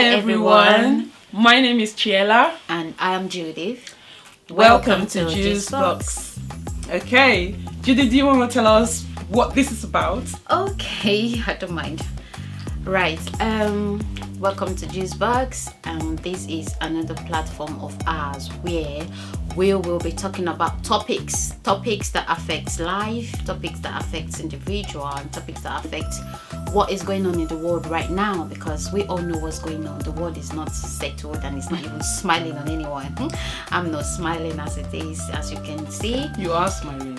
Hi everyone. My name is Chiela. And I am Judith. Welcome to JOOS Box. Okay, Judith, do you want to tell us what this is about? Okay, I don't mind. Right, welcome to JOOS Box. This is another platform of ours where we will be talking about topics that affect life, topics that affect individual, and topics that affect what is going on in the world right now, because we all know what's going on. The world is not settled and it's not even smiling on anyone. I'm not smiling as it is, as you can see. You are smiling.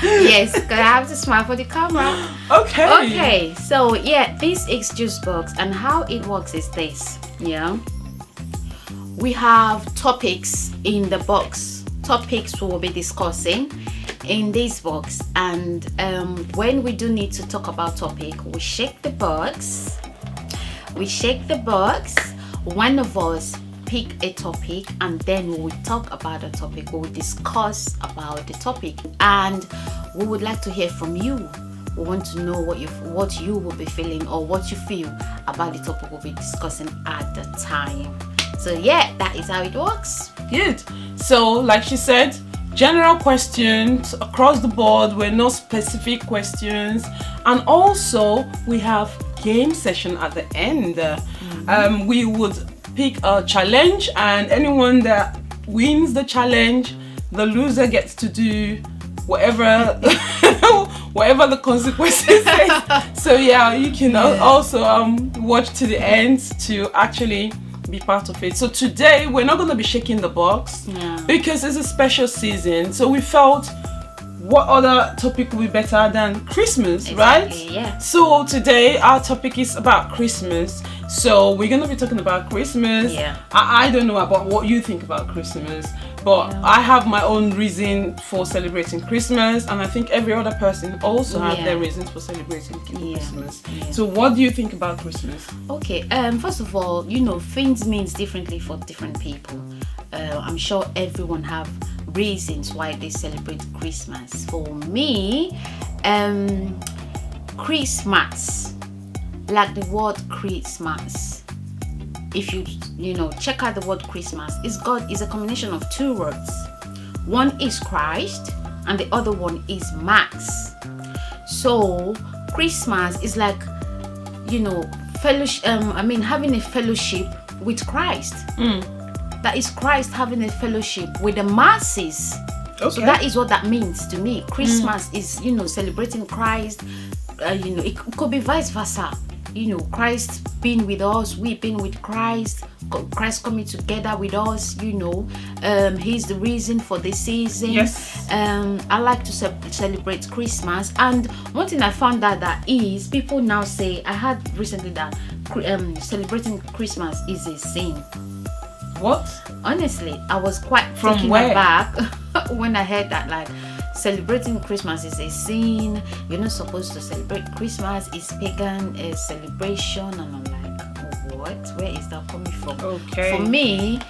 Yes, because I have to smile for the camera. Okay, so yeah, this is JOOS Box, and how it works is this. We have topics in the box. Topics we will be discussing in this box, and when we do need to talk about topic, we shake the box. One of us pick a topic, and then we will talk about the topic. We will discuss about the topic, and we would like to hear from you. We want to know what you will be feeling, or what you feel about the topic we'll be discussing at the time. So yeah, that is how it works. Good. So like she said, general questions across the board. We're no specific questions, and also we have game session at the end. We would pick a challenge, and anyone that wins the challenge, the loser gets to do whatever whatever the consequences is. So yeah, you can also watch to the end to actually be part of it. So today we're not going to be shaking the box because it's a special season. So we felt, what other topic would be better than Christmas, right? Yeah. So today our topic is about Christmas. So we're going to be talking about Christmas. Yeah. I don't know about what you think about Christmas, but I have my own reason for celebrating Christmas, and I think every other person also has their reasons for celebrating Christmas. So what do you think about Christmas? Okay, first of all, things means differently for different people. I'm sure everyone have reasons why they celebrate Christmas. For me, Christmas, like the word Christmas, if you check out the word Christmas, is a combination of two words. One is Christ and the other one is Max. So Christmas is like fellowship, having a fellowship with Christ. That is Christ having a fellowship with the masses. So that is what that means to me. Christmas is celebrating Christ. It could be vice versa. Christ being with us, we being with Christ, Christ coming together with us. He's the reason for the season. Yes. I like to celebrate Christmas, and one thing I found out that is, people now say, I heard recently that celebrating Christmas is a sin. What? Honestly, I was quite taken aback when I heard that, like, celebrating Christmas is a sin. You're not supposed to celebrate Christmas. It's pagan celebration, and I'm like, what? Where is that coming from? Okay. For me,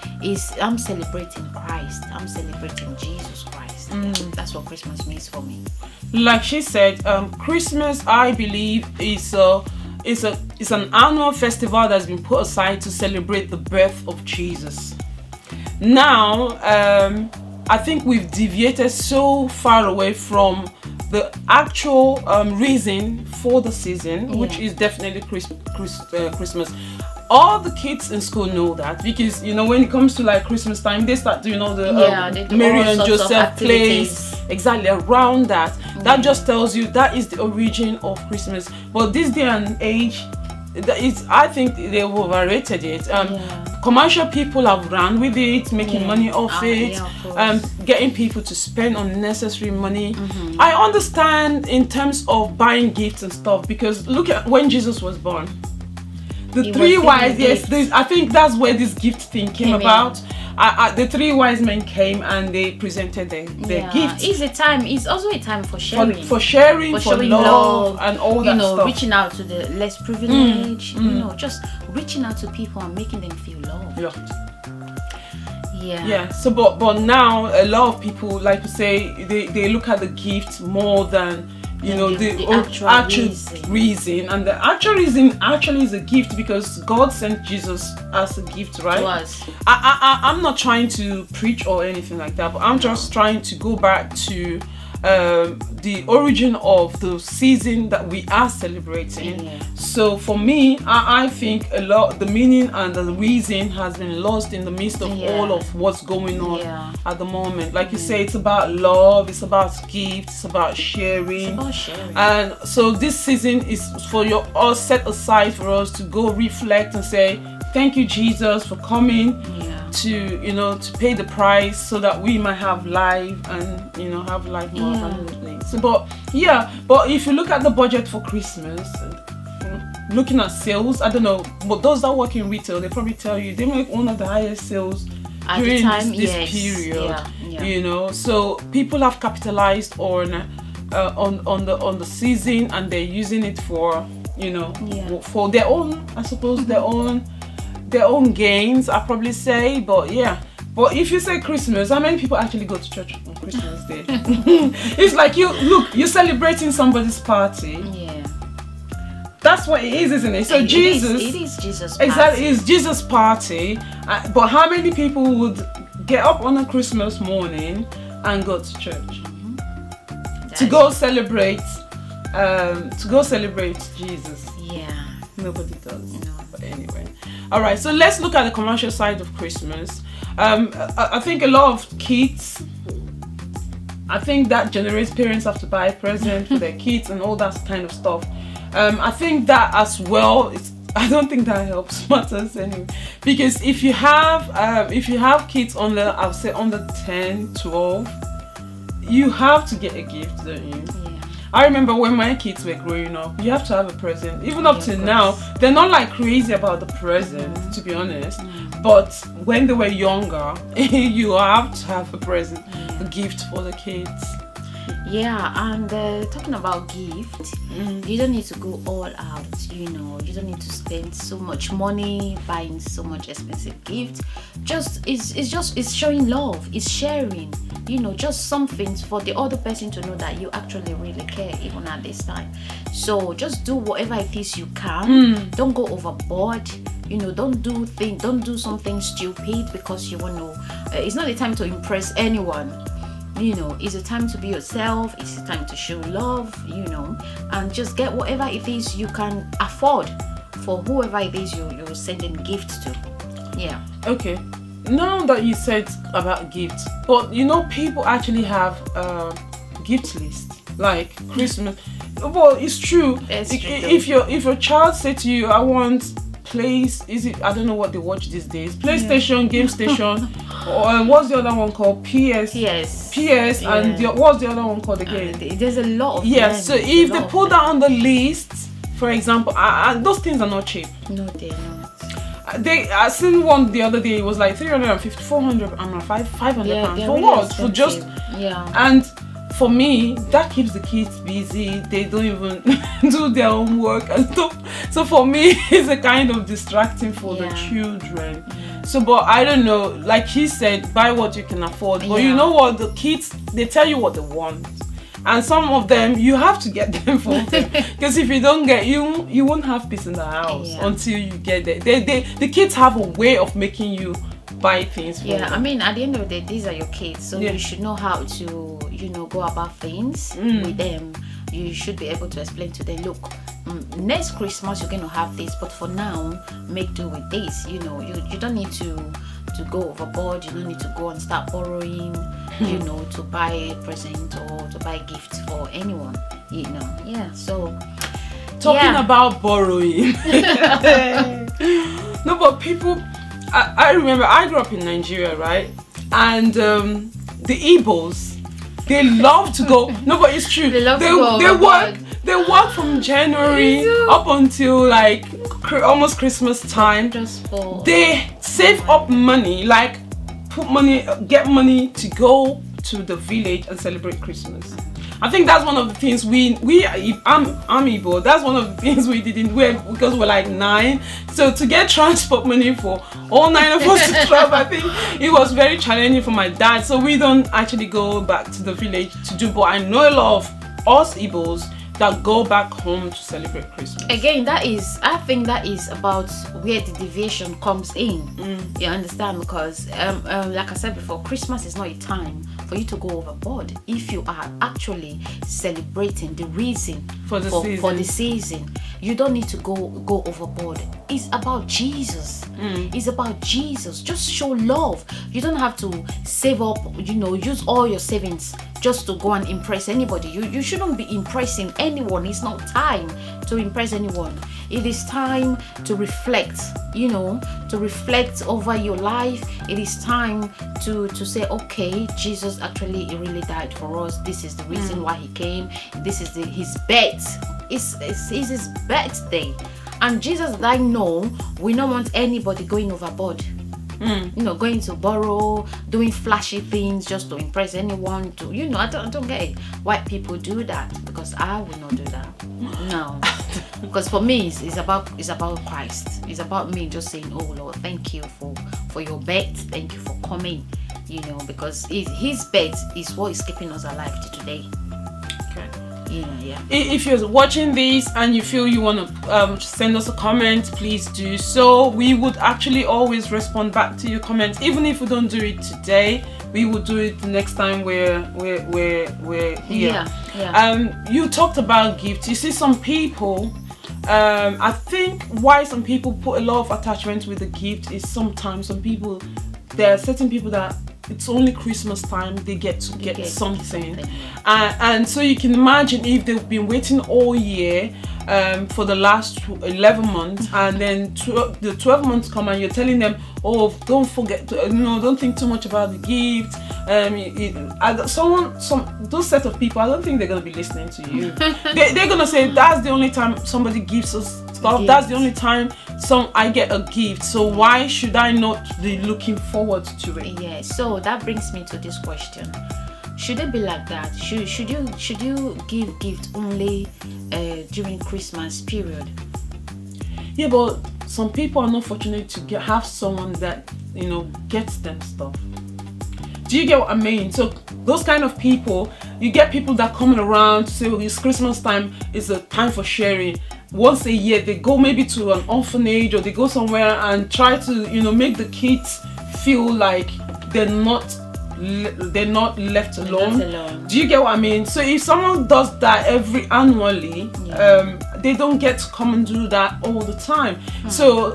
I'm celebrating Christ. I'm celebrating Jesus Christ. That's what Christmas means for me. Like she said, Christmas, I believe, is an annual festival that's been put aside to celebrate the birth of Jesus. Now, I think we've deviated so far away from the actual reason for the season, which is definitely Christmas. All the kids in school know that, because when it comes to like Christmas time, they start doing all the Mary and Joseph plays exactly around that. That just tells you that is the origin of Christmas. But this day and age, I think they've overrated it. Commercial people have run with it, making money off it, getting people to spend unnecessary money. I understand in terms of buying gifts and stuff, because look at when Jesus was born. The three wise, I think that's where this gift thing came about. The three wise men came and they presented their gifts. It's also a time for sharing. For showing love and all that stuff. Reaching out to the less privileged, just reaching out to people and making them feel loved. Yeah. So but now a lot of people, like you say, they look at the gift more than the actual reason. And the actual reason actually is a gift, because God sent Jesus as a gift, right? To us. I'm not trying to preach or anything like that, but I'm just trying to go back to the origin of the season that we are celebrating. Yeah. So for me, I think a lot the meaning and the reason has been lost in the midst of all of what's going on at the moment. Like you say, it's about love, it's about gifts, it's about sharing. And so this season is for all set aside for us to go reflect and say, thank you, Jesus, for coming to pay the price so that we might have life and have life more abundantly. So but if you look at the budget for Christmas, looking at sales, I don't know, but those that work in retail, they probably tell you they make one of the highest sales at during the time, this period. So people have capitalized on the season, and they're using it for for their own, I suppose, their own gains, I probably say. But if you say Christmas, how many people actually go to church on Christmas Day? It's like you're celebrating somebody's party. That's what it is, isn't it? So it is Jesus' party. Exactly, it's Jesus' party. But how many people would get up on a Christmas morning and go to church to go celebrate Jesus? Nobody does. No. But anyway, all right. So let's look at the commercial side of Christmas. I think a lot of kids. I think that generates parents have to buy presents for their kids and all that kind of stuff. I think that as well. I don't think that helps matters anyway, because if you have kids under 10, 12, you have to get a gift, don't you? I remember when my kids were growing up, you have to have a present. Even up to now, they're not like crazy about the present, to be honest. But when they were younger, you have to have a present, a gift for the kids. And talking about gift, you don't need to go all out. You don't need to spend so much money buying so much expensive gifts. It's showing love. It's sharing. Just something for the other person to know that you actually really care, even at this time. So just do whatever it is you can. Don't go overboard. Don't do something stupid because you want to. It's not the time to impress anyone. It's a time to be yourself. It's a time to show love. And just get whatever it is you can afford for whoever it is you're sending gifts to. Okay. Now that you said about gifts, but people actually have gift lists like Christmas. Well, it's true. If your child said to you, I want I don't know what they watch these days, PlayStation, Game Station, or what's the other one called? PS, and what's the other one called again? There's a lot of so if they put that on the list, for example, those things are not cheap. No, they're not. I seen one the other day. It was like 350, 400, and 500 pounds for what? Expensive. For just and for me, that keeps the kids busy. They don't even do their own work and stuff. So for me, it's a kind of distracting for the children. So, but I don't know. Like he said, buy what you can afford. But you know what? The kids, they tell you what they want. And some of them, you have to get them for them. Because if you don't get, you won't have peace in the house until you get there. The kids have a way of making you buy things for them. I mean, at the end of the day, these are your kids. So you should know how to, go about things with them. You should be able to explain to them, look, next Christmas you're going to have this, but for now, make do with this. You don't need to go overboard. You don't need to go and start borrowing, to buy a present or to buy gifts for anyone, so talking about borrowing. No, but people, I remember I grew up in Nigeria, right? And the Igbos, they love to go. No, but it's true. They work from January up until like almost Christmas time. They save up money, like get money to go to the village and celebrate Christmas. I think that's one of the things I'm Igbo. That's one of the things we didn't because we're like 9. So to get transport money for all 9 of us to travel, I think it was very challenging for my dad. So we don't actually go back to the village to do. But I know a lot of us Igbos that go back home to celebrate Christmas. Again, I think that is about where the deviation comes in. You understand? Because like I said before, Christmas is not a time for you to go overboard if you are actually celebrating the reason For the season. You don't need to go overboard. It's about Jesus. It's about Jesus. Just show love. You don't have to save up, use all your savings just to go and impress anybody. You shouldn't be impressing anyone. It's not time to impress anyone. It is time to reflect, to reflect over your life. It is time to say, okay, Jesus actually he really died for us. This is the reason why he came. This is his birth. It's his birthday. And Jesus died. No, we don't want anybody going overboard. Going to borrow, doing flashy things just to impress anyone. I don't get it. White people do that, because I will not do that. No, because for me it's about Christ. It's about me just saying, oh Lord, thank you for your birth. Thank you for coming. Because his birth is what is keeping us alive to today. Okay. Yeah. If you're watching this and you feel you want to send us a comment, please do so. We would actually always respond back to your comments, even if we don't do it today. We will do it the next time we're here. Yeah. You talked about gifts. You see, some people, I think why some people put a lot of attachment with the gift is sometimes there are certain people that it's only Christmas time they get to get something. And so you can imagine if they've been waiting all year for the last 11 months, and then the 12 months come and you're telling them, oh, don't forget to, don't think too much about the gift. Those set of people, I don't think they're going to be listening to you. They're going to say, that's the only time somebody gives us stuff. That's the only time I get a gift. So why should I not be looking forward to it? Yeah. So that brings me to this question: should it be like that? Should you give gift only during Christmas period? Yeah, but some people are not fortunate to have someone that gets them stuff. Do you get what I mean? So those kind of people, you get people that coming around to say, well, it's Christmas time, it's a time for sharing. Once a year they go maybe to an orphanage, or they go somewhere and try to make the kids feel like they're not left alone. Do you get what I mean? So if someone does that annually, they don't get to come and do that all the time. So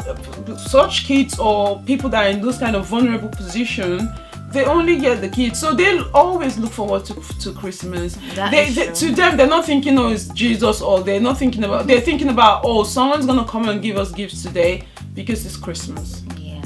such kids or people that are in those kind of vulnerable position, they only get the kids, so they'll always look forward to Christmas. To them, they're not thinking, oh, it's Jesus, or they're thinking about, oh, someone's gonna come and give us gifts today because it's Christmas. Yeah,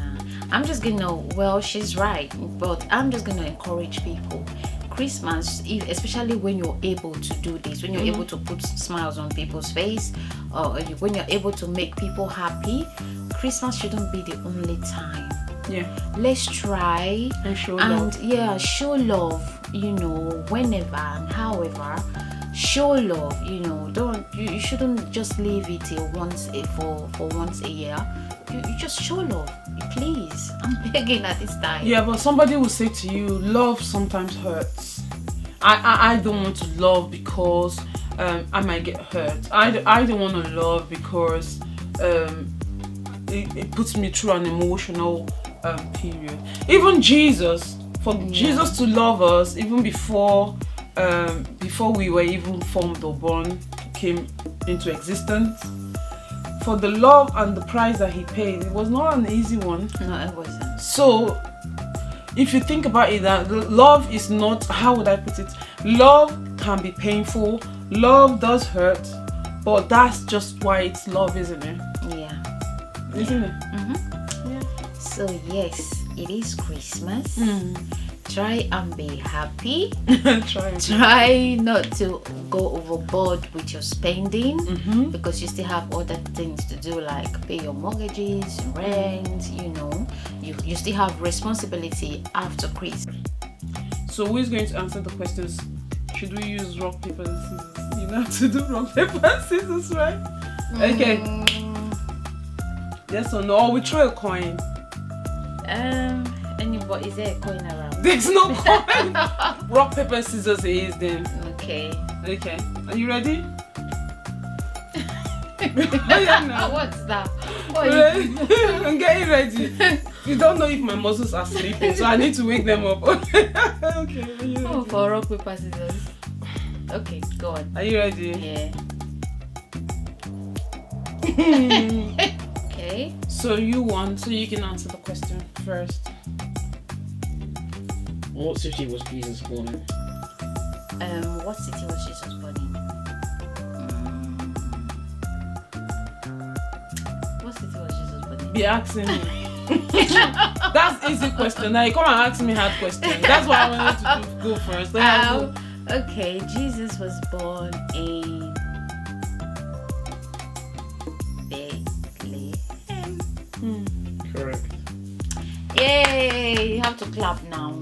I'm just gonna, she's right, but I'm just gonna encourage people. Christmas, especially when you're able to do this, when you're able to put smiles on people's face, or when you're able to make people happy, Christmas shouldn't be the only time. Yeah, let's try and show love. Show love, whenever and however. Show love, you shouldn't just leave it till once a year. You just show love, please. I'm begging at this time. Yeah, but somebody will say to you, love sometimes hurts. I don't want to love because I might get hurt. I don't want to love because it puts me through an emotional period. Even Jesus, Jesus to love us even before we were even formed or born, came into existence. For the love and the price that he paid, it was not an easy one. No, it wasn't. So if you think about it, that love is not, how would I put it? Love can be painful. Love does hurt, but that's just why it's love, isn't it? Yeah. Isn't it? Mm-hmm. Yeah. So yes, it is Christmas. Try and be happy. Try not to go overboard with your spending, because you still have other things to do, like pay your mortgages, rent. You still have responsibility after Christmas. So who is going to answer the questions? Should we use rock, paper, and scissors? You know how to do rock, paper, and scissors, right? Okay. Yes or no? Or we throw a coin. Anybody, is there a coin around? There's no coin. Rock, paper, scissors is then. Okay. Okay. Are you ready? Oh, yeah, no. What's that? What are you doing? I'm getting ready. You don't know if my muscles are sleeping, so I need to wake them up. Okay. Are you ready? Oh, for rock, paper, scissors. Okay, go on. Are you ready? Yeah. Okay. So you won, so you can answer the question first. What city was Jesus born in? What city was Jesus born in? What city was Jesus born in? Be asking me. That's easy question. Now you come and ask me hard question. That's why I wanted to go first. Okay, Jesus was born in Bethlehem. Correct. Yay! You have to clap now.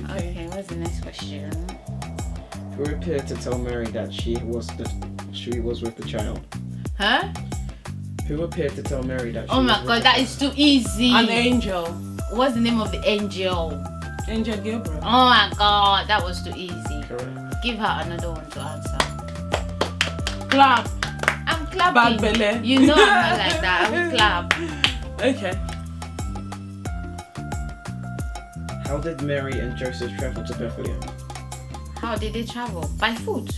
Okay, what's the next question? Who appeared to tell Mary that she was with the child? Huh? Who appeared to tell Mary that she Oh was my with god, the that child? is too easy. An angel. What's the name of the angel? Angel Gabriel. Oh my god, that was too easy. Correct. Give her another one to answer. Clap. I'm clapping. Bad belly. You know I'm not like that. I will clap. Okay. How did Mary and Joseph travel to Bethlehem? How did they travel? By foot.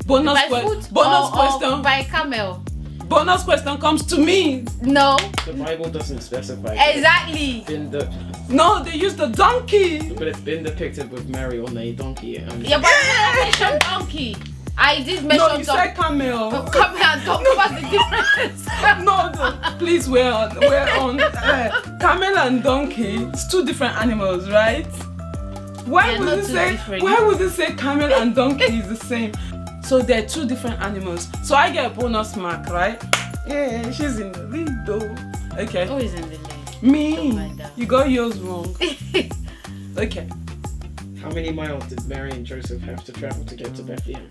Bonus, By foot bonus or question. by camel. Bonus question comes to me. No. The Bible doesn't specify. Exactly. No, they use the donkey. But it's been depicted with Mary on a donkey. Yeah, but I mentioned donkey. I did mention No, you said camel. Camel and donkey. What's the difference? Please, we're on camel and donkey. It's two different animals, right? Why They're would not you too say? different. Why would you say camel and donkey is the same? So they're two different animals. So I get a bonus mark, right? Yeah, she's in the lead though. Okay. Who is in the lead? Me. Don't mind that. You got yours wrong. Okay. How many miles did Mary and Joseph have to travel to get to Bethlehem?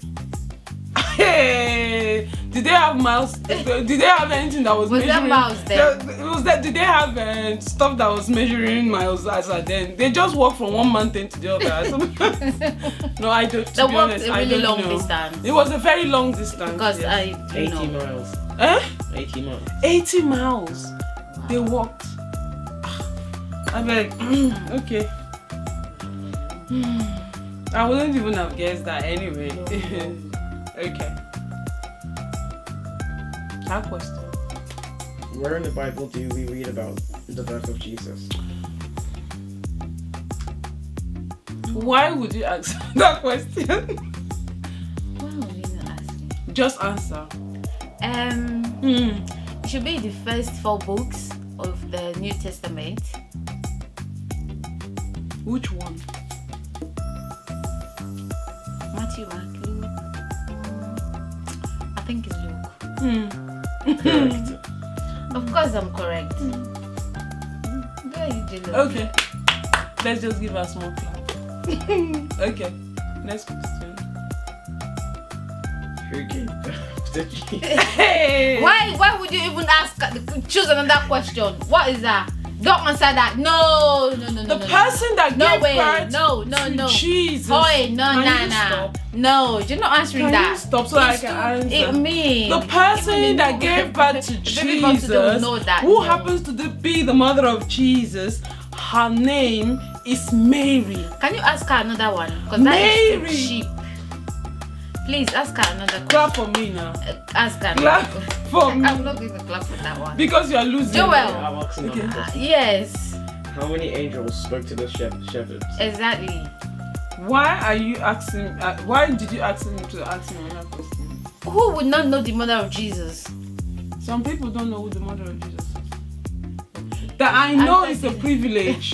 Hey, did they have miles? Did they have anything that was Was there measuring? miles there? Did they have stuff that was measuring miles as at then? They just walked from one mountain to the other. No, I don't. To They be walked honest, a I really don't long know. distance. It was a very long distance. Because yes. 80 miles. 80 miles. 80 miles. They walked. I beg. Okay. I wouldn't even have guessed that anyway. Okay. That question. Where in the Bible do we read about the birth of Jesus? Why would you ask that question? Why would you not ask me? Just answer. It should be the first 4 books of the New Testament. Which one? Matthew, Mark, Luke. I think it's Luke. Correct. Of course I'm correct. Go ahead, J-Lo. Okay. Let's just give her a small clap. Okay. Next question. Who gave birth to Jesus? Hey! Why would you even ask? Choose another question. What is that? Don't answer that. No. The person that gave birth to Jesus. Oi, no, Can you nah. stop? No, you're not answering Can that. you stop so I can answer? It means The person that gave birth to Jesus, who happens to be the mother of Jesus, her name is Mary. Can you ask her another one? Because that is Mary. too cheap. Please ask her another question. Clap for me now. Ask her. Clap for me. I'm not going to clap for that one. Because you are losing. Joel. I'm asking another question. Yes, How many angels spoke to the shepherds? exactly. Why are you asking? Why did you ask him to ask me another question? Who would not know the mother of Jesus? Some people don't know who the mother of Jesus is. That I know is a privilege.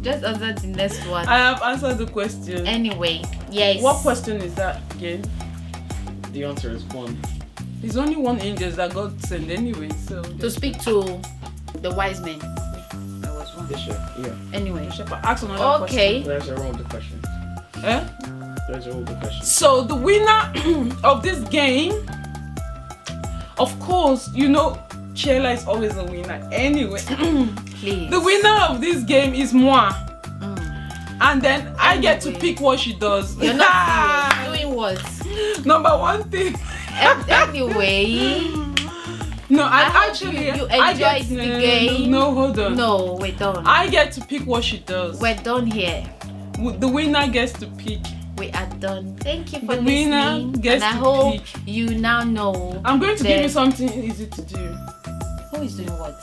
Just answer the next one. I have answered the question. Anyway, yes. What question is that again? The answer is 1. There's only one angel that God sent anyway, so. To speak to the wise men. That was one. Bishop, yeah. Anyway. Shepherd, ask another question. Those are all the questions. Eh? Those are all the questions. So the winner of this game, of course, you know, Sheila is always a winner. Anyway, Please. The winner of this game is moi. And then I get to Anyway. pick what she does. You're not serious. Doing what? Number one thing. Anyway. No, I hope actually you I get enjoyed the game. No, hold on. No, we're done. I get to pick what she does. We're done here. The winner gets to pick. We are done. Thank you for The winner listening. gets And I to hope pick. you now know. I'm going to give the- you something easy to do. Who is doing what?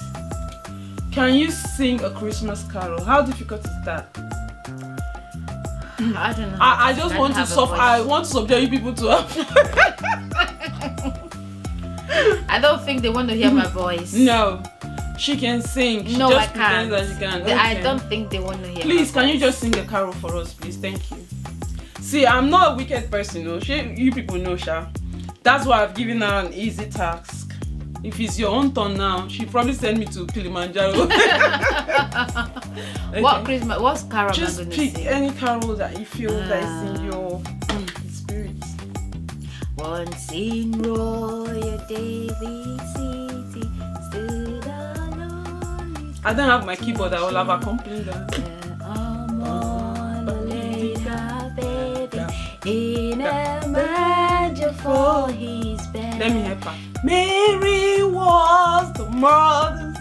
Can you sing a Christmas carol? How difficult is that? I don't know. I just want to I want to subject you people to I don't think they want to hear my voice. No, she can sing. She No, just I can't. pretends that she can. I Okay. don't think they want to hear. Please, my can you voice. just sing a carol for us, please? Thank you. See, I'm not a wicked person, no. You people know, Sha. That's why I've given her an easy task. If it's your own turn now, she probably send me to Kilimanjaro. Okay. What's carol Just am I going pick to sing? any carol that you feel that is in your spirit. Once in Royal David City stood a lonely I don't have my keyboard. I will have accompanied that. in a manger for his bed. Let me help her. Mary was the mother's.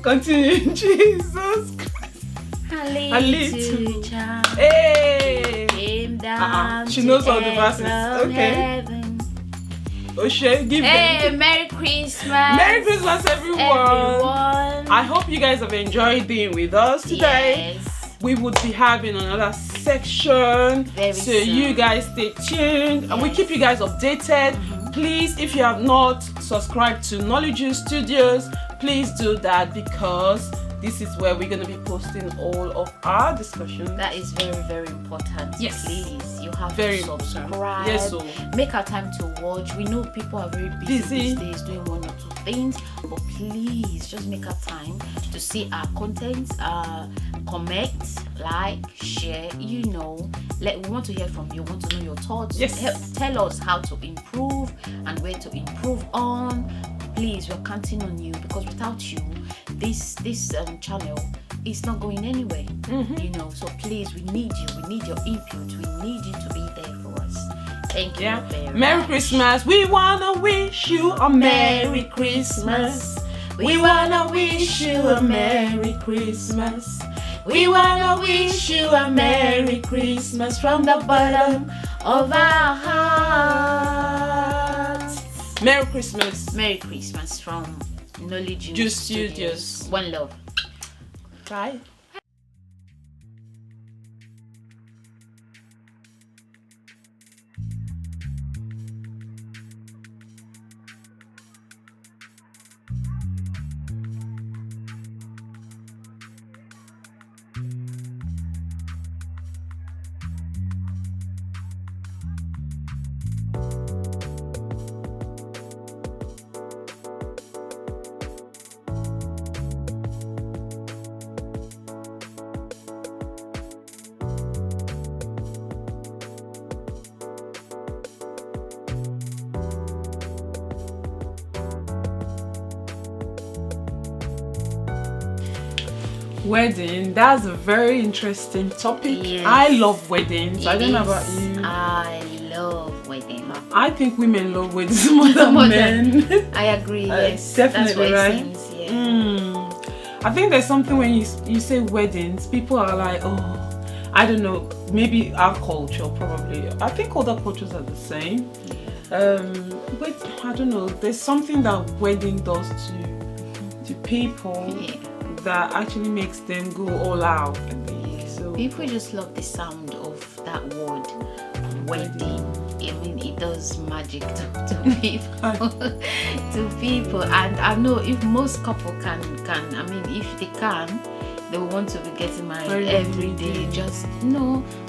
Continue, Jesus Christ. A little child Hey. came down. She knows all the to verses. earth from Okay. heaven. Oshe, give Hey, them. Merry Christmas. Merry Christmas, everyone. I hope you guys have enjoyed being with us today. Yes. We would be having another section, Very so soon. you guys stay tuned and we Yes. keep you guys updated. Please, if you have not subscribed to Knowledge JOOS Studios, please do that, because this is where we're going to be posting all of our discussions. That is very, very important. Yes. Please, you have Very to important. subscribe. Yes, so Make our time to watch. We know people are very busy these days doing one or two things, but please just make our time to see our content, comment, like, share. We want to hear from you. We want to know your thoughts. Yes. Tell us how to improve and where to improve on. Please, we're counting on you, because without you, this channel is not going anywhere. So please, we need you. We need your input. We need you to be there for us. Thank you very Merry much. Christmas. We wanna wish you a Merry Christmas. We wanna wish you a Merry Christmas. We wanna wish you a Merry Christmas from the bottom of our hearts. Merry Christmas. Merry Christmas from Knowledge JOOS JOOS Studios. One love. Bye. Wedding, that's a very interesting topic. Yes. I love weddings. I don't know about you. I love wedding. I think women love weddings more than More men. I agree. Yes, definitely, that's what right? it seems, yeah. I think there's something when you say weddings, people are like, oh, I don't know, maybe our culture probably. I think other cultures are the same. But I don't know, there's something that wedding does to people that actually makes them go all out. I think. So People just love the sound of that word, wedding. I mean, it does magic to people. To people, and I know if most couple can, I mean, if they can, they will want to be getting married every day. Just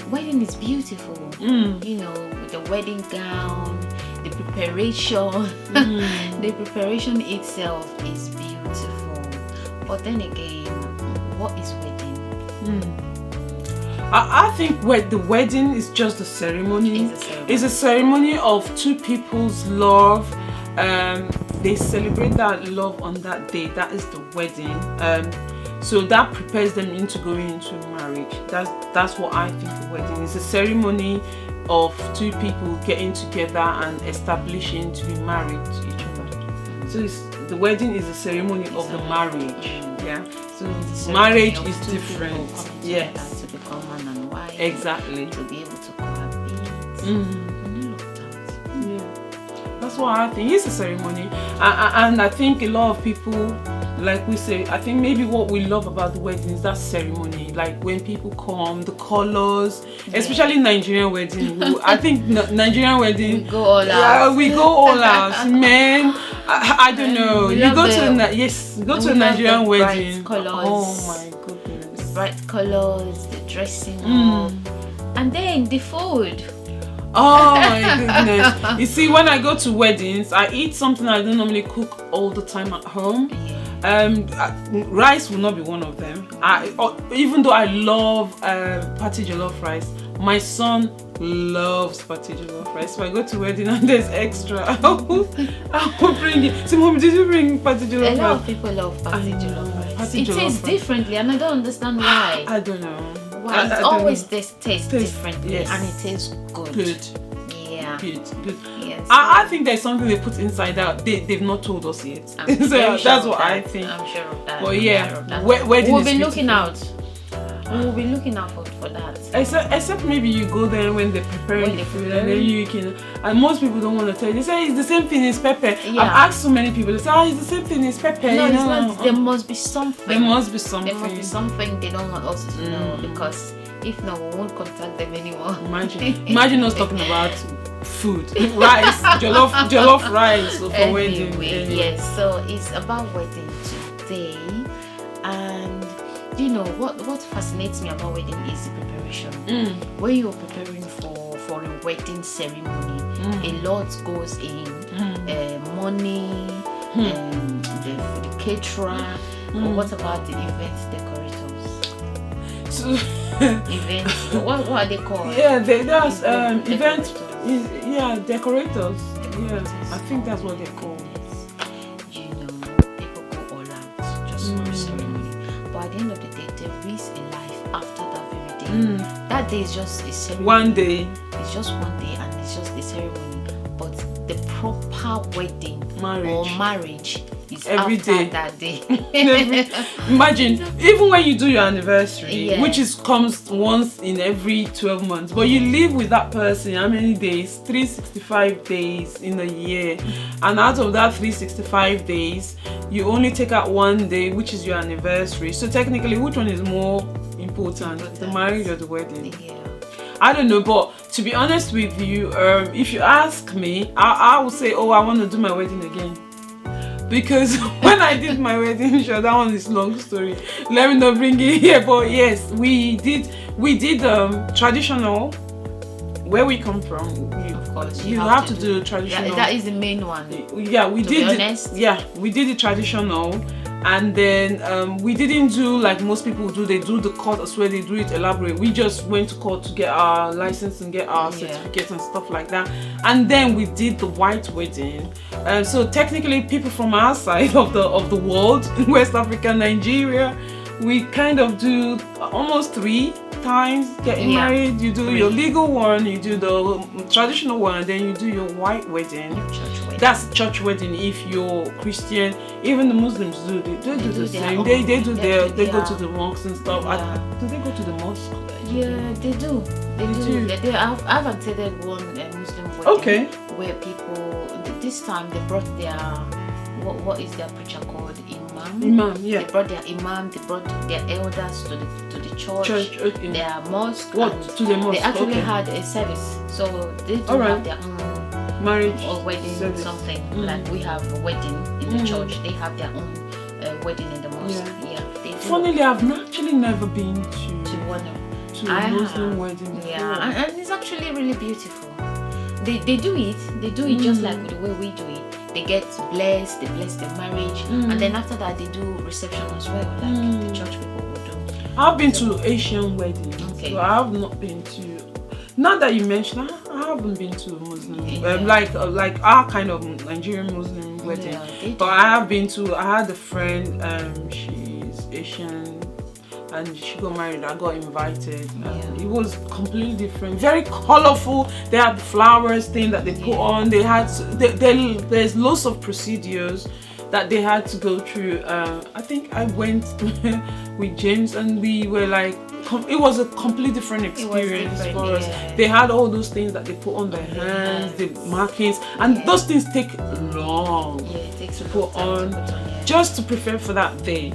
wedding is beautiful. With the wedding gown, the preparation, the preparation itself is beautiful. But then again, what is wedding? I think the wedding is just a ceremony. It's a ceremony of two people's love. they celebrate that love on that day. That is the wedding. So that prepares them into going into marriage. That's what I think a wedding is. A ceremony of two people getting together and establishing to be married to each other. So the wedding is a ceremony of the marriage. Yeah. So marriage is different. Yes. To become man and wife. Exactly. To be able to cohabit. That's what I think. It's a ceremony, and I think a lot of people, like we say, I think maybe what we love about the wedding is that ceremony. Like when people come, the colors, especially Nigerian wedding. I think Nigerian wedding. We go all out. Yeah, we go all out. Men, I don't know. You go to a Nigerian wedding. Colors. Oh my goodness. Bright colors, the dressing up, and then the food. Oh my goodness. You see, when I go to weddings, I eat something I don't normally cook all the time at home. Rice will not be one of them. Even though I love party jollof rice, my son loves party jollof rice. So I go to wedding and there's extra. I will bring it. So, Mom, did you bring party jollof rice? A lot of people love party jollof rice. It tastes differently, and I don't understand why. I don't know. Well, it always tastes differently, and it tastes good. Yeah. Good. Yes. I think there's something they put inside that they've not told us yet. So that's what I think. I'm sure of that. But yeah, wedding we'll is be looking beautiful. out. We'll be looking out for that. Except maybe you go there when they're preparing the food, and then you can. And most people don't want to tell you. They say it's the same thing as pepper. Yeah. I've asked so many people. They say, it's the same thing as pepper. No, it's not. There must be something. There must be something. There must be something they don't want us to know, because if not, we won't contact them anymore. Imagine us talking about food, rice, jollof rice for wedding. Anyway. Yes, so it's about wedding today, and you know what fascinates me about wedding is the preparation. When you're preparing for a wedding ceremony, a lot goes in. Money, the caterer. But what about the event decorators? So, events. What are they called? Yeah, there's event. Yeah, decorators. Yeah, I think that's what they're called. You know, people go all out just for a ceremony. But at the end of the day, there is a life after that very day. That day is just a ceremony. One day. It's just one day, and it's just a ceremony. But the proper wedding or marriage is every after day. That day. Imagine, even when you do your anniversary, which Yes. comes once in every 12 months, but you live with that person how many days? 365 days in a year. And out of that 365 days, you only take out one day, which is your anniversary. So technically, which one is more important, the marriage or the wedding? Yeah. I don't know, but to be honest with you, if you ask me, I would say, I want to do my wedding again. Because when I did my wedding, sure, that one is long story. Let me not bring it here, but yes, we did traditional. Where we come from, Of course, you have to do traditional. That is the main one. Yeah, we did. We did the traditional, and then we didn't do like most people do. They do the court as well. They do it elaborate. We just went to court to get our license and get our certificates and stuff like that. And then we did the white wedding. So technically, people from our side of the world, in West Africa, Nigeria, we kind of do almost 3 times getting married. You do your legal one, you do the traditional one, and then you do your white wedding. Church wedding. That's church wedding if you're Christian. Even the Muslims do. They do the same. They go to the mosques and stuff. Do they go to the mosque? Yeah, they do. They do. I've attended one Muslim wedding. Okay. Where people this time they brought their what is their preacher called? Imam, yeah. They brought their imam, they brought their elders to the church, okay. Their mosque. To the mosque? They actually had a service, so they do have their own marriage or wedding service. Something like we have a wedding in the church. They have their own wedding in the mosque. Yeah, they do. Funnily, I've actually never been to one a Muslim wedding. Yeah, and it's actually really beautiful. They do it just like the way we do it. They get blessed, they bless their marriage, and then after that they do reception as well, like the church people would do. I've been to Asian weddings, so I have not been to. Now that you mention, I haven't been to a Muslim, Yeah. like our kind of Nigerian Muslim wedding. Yeah, they But do. I have been to. I had a friend. She's Asian, and she got married. I got invited. And it was completely different. Very colorful. They had the flowers thing that they put on. They had. There's lots of procedures that they had to go through. I think I went with James, and we were like. It was a completely different experience different, for us. yeah. They had all those things that they put on their hands, the markings, and those things take long Yeah, it takes to a put long time on, to put on, yeah. just to prepare for that day.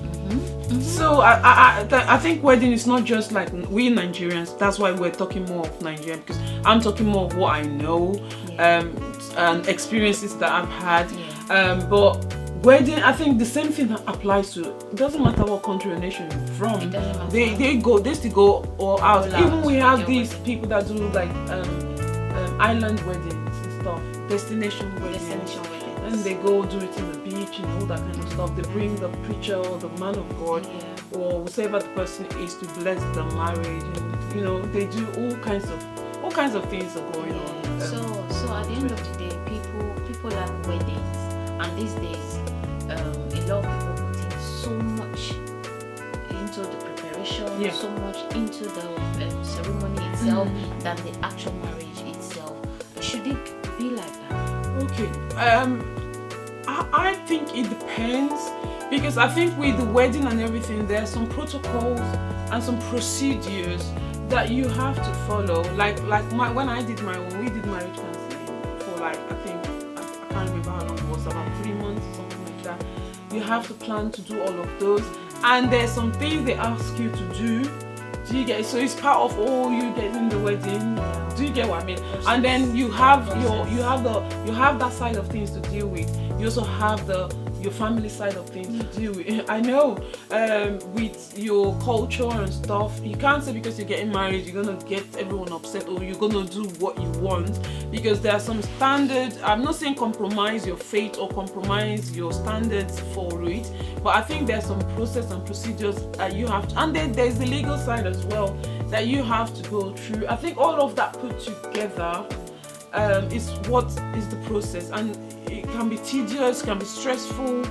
So I think wedding is not just like we Nigerians. That's why we're talking more of Nigeria, because I'm talking more of what I know, and experiences that I've had. But wedding, I think the same thing applies to. It doesn't matter what country or nation you're from. It doesn't matter. They still go all out. All Even out we with have their these wedding. people that do like island weddings and stuff, destination weddings. Destination weddings. And they go do it in the beach and all that kind of stuff. They bring the preacher or the man of God or whoever the person is to bless the marriage. And, you know, they do all kinds of things are going on. So at the end of the day, people like weddings, and these days, a lot of people put in so much into the preparation, so much into the ceremony itself than the actual marriage itself. Should it be like that? Okay. I think it depends, because I think with the wedding and everything, there are some protocols and some procedures that you have to follow. Like when we did marriage counseling for like I can't remember how long it was, about 3 months or something like that. You have to plan to do all of those, and there's some things they ask you to do. Do you get? So it's part of you getting the wedding. Do you get what I mean? And then you have that side of things to deal with. You also have your family side of things to deal with. I know with your culture and stuff, you can't say because you're getting married you're gonna get everyone upset or you're gonna do what you want, because there are some standards. I'm not saying compromise your faith or compromise your standards for it, but I think there's some process and procedures that you have to, and then there's the legal side as well that you have to go through. I think all of that put together is what is the process, and it can be tedious, can be stressful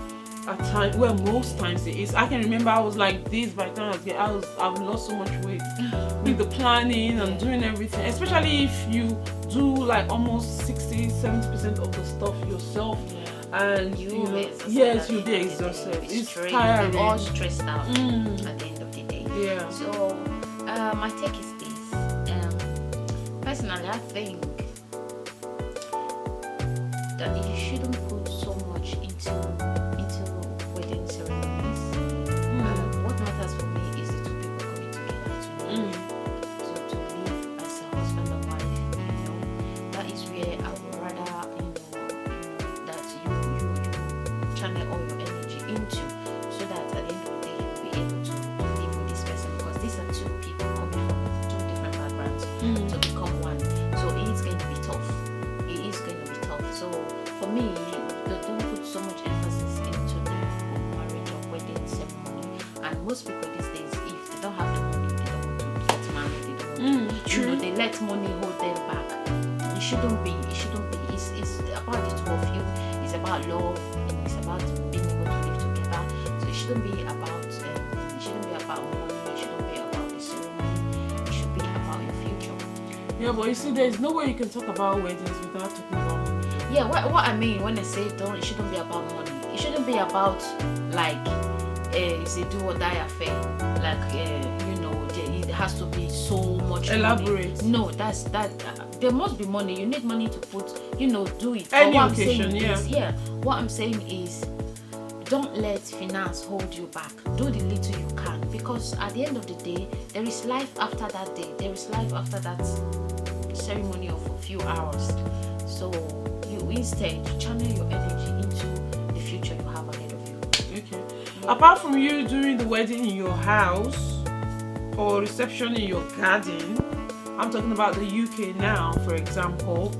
at times. Well, most times it is. I can remember I was like this by the time I've lost so much weight with the planning and doing everything, especially if you do like almost 60-70% of the stuff yourself. And you be exhausted. It's tiring. All stressed out at the end of the day. Yeah. So my take is this. Personally, I think that you shouldn't put so much into wedding ceremonies. What matters for me is the two people coming together to live as a husband and wife. You know, that is where I would rather that you channel all your energy into, so that at the end of the day you'll be able to live with this person, because these are two people coming from two different backgrounds to become one. So it is going to be tough. It is going to be tough. So for me, don't put so much emphasis into the marriage or wedding ceremony. And most people these days, if they don't have the money, they don't want to get married. They don't want to. They let money hold them back. It shouldn't be. It's about the two of you. It's about love. And it's about being able to live together. So it shouldn't be about money. It shouldn't be about the ceremony. It should be about your future. Yeah, but you see, there's no way you can talk about weddings without talking about money. Yeah, what I mean when I say it shouldn't be about money. It shouldn't be about like it's a do or die affair. Like it has to be so much Elaborate. money. No, that's that. There must be money. You need money to put. Do it. Any what occasion, I'm saying what I'm saying is, don't let finance hold you back. Do the little you can, because at the end of the day, there is life after that day. There is life after that ceremony of a few hours. So you instead channel your energy into the future you have ahead of you. Okay. Apart from you doing the wedding in your house or reception in your garden, I'm talking about the UK now, for example.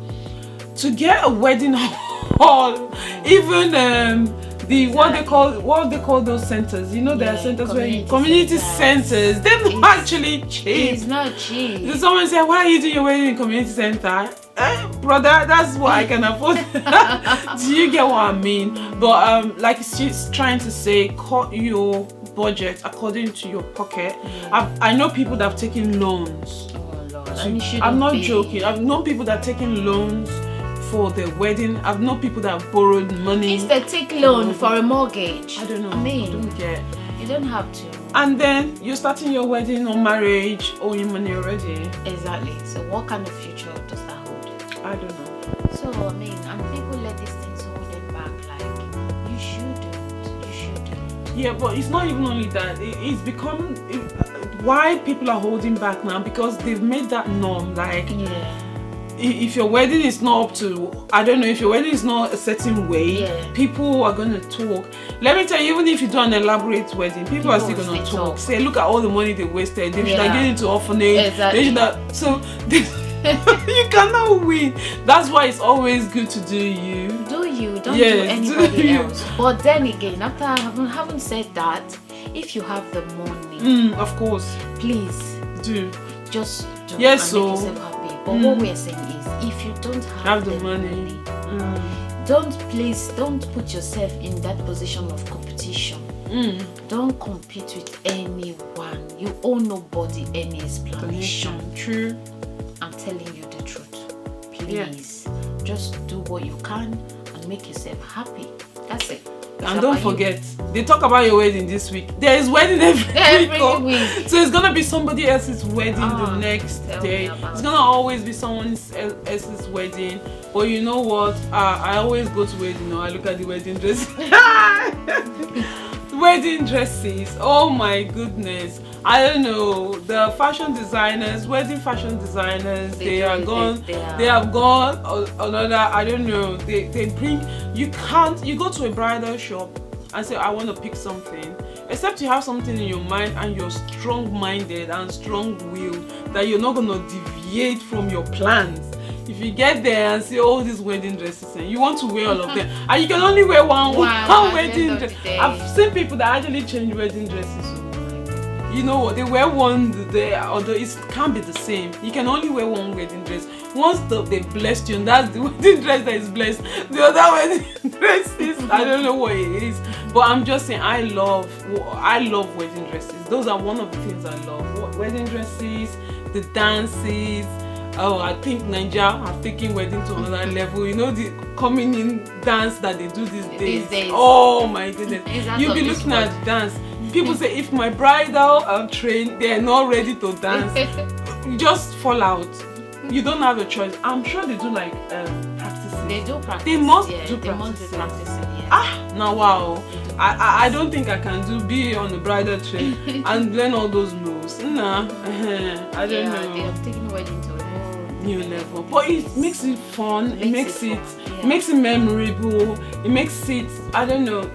To get a wedding hall, even what they call those centers. You know, there are centers where community centers. They're not actually cheap. It's not cheap. Someone said, "Why are you doing your wedding in community center?" brother, that's what I can afford. Do you get what I mean? But like she's trying to say, cut your budget according to your pocket. I know people that have taken loans. Oh Lord, and you shouldn't I'm not be. joking. I've known people that have taken loans for their wedding. I've known people that have borrowed money. Instead, take loan for a mortgage. I don't know. I mean, I don't get. you don't have to. And then you're starting your wedding or marriage, owing money already. Exactly. So, what kind of future does that hold? I don't know. So, I mean, and people let these things hold them back. Like, you shouldn't. You shouldn't. Yeah, but it's not even only that. It's become why people are holding back now, because they've made that norm. Like, Yeah. if your wedding is not up to, I don't know, if your wedding is not a certain way, Yeah. people are going to talk. Let me tell you, even if you do an elaborate wedding, people are still will going to still talk. talk. Say, look at all the money they wasted. They should Yeah. have given it to orphanage. Exactly. They should have, so you cannot win. That's why it's always good to do you. Do you? Don't Yes, do do anybody you. else. But then again, after having said that, if you have the money, Of course, please do. just do Yes, and so- make yourself happy. But what we're saying is, if you don't have the the money. don't put yourself in that position of competition. Don't compete with anyone. You owe nobody any explanation. True. I'm telling you the truth. Please, just do what you can and make yourself happy. That's it. It's And don't about you. forget, they talk about your wedding this week. There is wedding every Every week. week. So it's gonna be somebody else's wedding the Ah, next tell day. me about It's gonna always be someone else's wedding. But you know what? I always go to wedding. I look at the wedding dress. Wedding dresses. Oh my goodness. I don't know. The fashion designers, wedding fashion designers, they have gone another, I don't know. They bring, you go to a bridal shop and say, I want to pick something. Except you have something in your mind and you're strong-minded and strong-willed that you're not going to deviate from your plans. If you get there and see all these wedding dresses and you want to wear all of them, and you can only wear one at the end wedding of dress. the day. I've seen people that actually change wedding dresses. You know what? They wear one day, although it can't be the same. You can only wear one wedding dress. Once they blessed you, and that's the wedding dress that is blessed. The other wedding dresses, I don't know what it is. But I'm just saying, I love wedding dresses. Those are one of the things I love. Wedding dresses, the dances. Oh, I think Nigeria have taken wedding to another level. You know, the coming in dance that they do these days. Oh my goodness. You'll be looking at the dance. People say if my bridal train, they're not ready to dance. You just fall out. You don't have a choice. I'm sure they do like practices. They do practice. They must yeah, do they must be practices. practicing. Yeah. Now wow. I don't think I can be on the bridal train and learn all those moves. Nah, I don't know. They have taken wedding to a whole new level, but it makes it fun. It makes it fun, makes it memorable. It makes it, I don't know.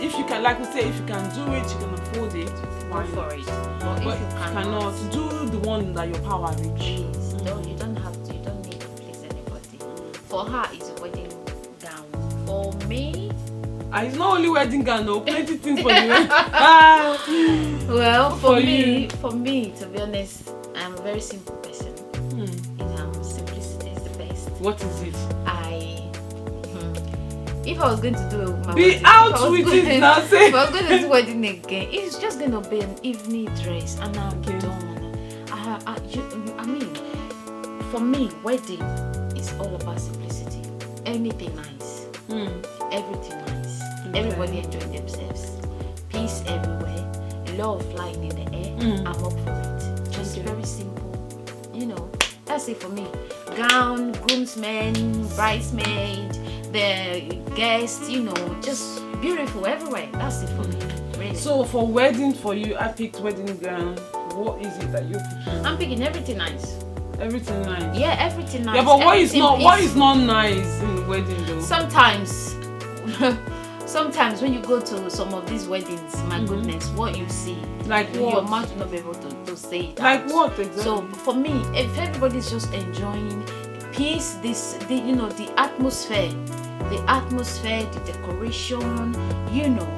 If you can, like we say, if you can do it, you can afford it. Go for it. But But if you cannot, do the one that your power reach. please, you don't have to. You don't need to please anybody. For her, it's a wedding gown. For me, It's not only wedding gown, no, plenty things for you. well, For for me, to be honest, I'm a very simple person. Simplicity is the best. What is it? If I was going to do my Be wedding, out if I was with going- it now, say. If I was going to do wedding again, it's just going to be an evening dress, and I'm Okay. done. I mean, for me, wedding is all about simplicity. Anything nice, everything nice. Okay. Everybody enjoying themselves. Peace everywhere. Love flying in the air. I'm up for it. Just Okay. very simple. That's it for me. Gown, groomsmen, bridesmaid, the guests, just beautiful everywhere. That's it for me. Really. So for wedding for you, I picked wedding gown. What is it that you're picking? I'm picking everything nice. Everything nice. Yeah, everything nice. Yeah, but what is Everything not nice in the wedding though? Sometimes when you go to some of these weddings, my goodness, what you see, Like your what? mouth will not be able to say it Like out. what exactly? So for me, if everybody's just enjoying peace, the atmosphere, the decoration,